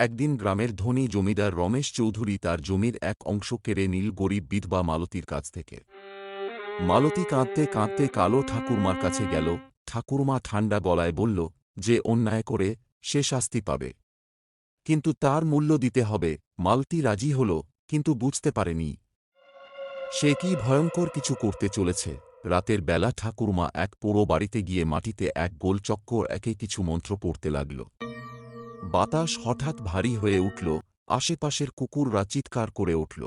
একদিন গ্রামের ধনী জমিদার রমেশ চৌধুরী তার জমির এক অংশ কেড়ে নিল গরিব বিধবা মালতীর কাছ থেকে। মালতী কাঁদতে কাঁদতে কালো ঠাকুরমার কাছে গেল। ঠাকুরমা ঠান্ডা গলায় বলল, যে অন্যায় করে সে শাস্তি পাবে, কিন্তু তার মূল্য দিতে হবে। মালতী রাজি হল, কিন্তু বুঝতে পারেনি সে কি ভয়ঙ্কর কিছু করতে চলেছে। রাতের বেলা ঠাকুরমা এক পোড়ো বাড়িতে গিয়ে মাটিতে এক গোল চক্কর একে কিছু মন্ত্র পড়তে লাগল। বাতাস হঠাৎ ভারী হয়ে উঠল, আশেপাশের কুকুররা চিৎকার করে উঠল।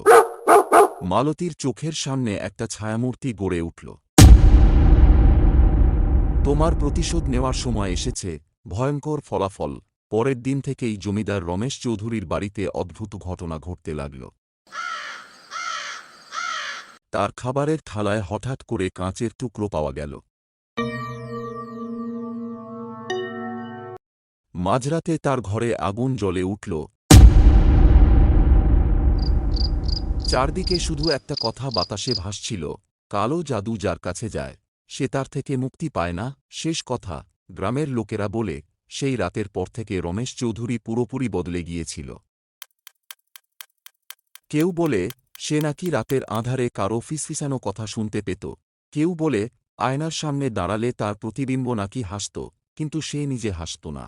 মালতীর চোখের সামনে একটা ছায়ামূর্তি গড়ে উঠল। তোমার প্রতিশোধ নেওয়ার সময় এসেছে। ভয়ঙ্কর ফলাফল। পরের দিন থেকেই জমিদার রমেশ চৌধুরীর বাড়িতে অদ্ভুত ঘটনা ঘটতে লাগল। তার খাবারের থালায় হঠাৎ করে কাঁচের টুকরো পাওয়া গেল। মাঝরাতে তার ঘরে আগুন জ্বলে উঠল। চারদিকে শুধু একটা কথা বাতাসে ভাসছিল, কালো জাদু যার কাছে যায় সে তার থেকে মুক্তি পায় না। শেষ কথা, গ্রামের লোকেরা বলে, সেই রাতের পর থেকে রমেশ চৌধুরী পুরোপুরি বদলে গিয়েছিল। কেউ বলে সে নাকি রাতের আঁধারে কারো ফিসফিসানো কথা শুনতে পেত। কেউ বলে আয়নার সামনে দাঁড়ালে তার প্রতিবিম্ব নাকি হাসত, কিন্তু সে নিজে হাসত না।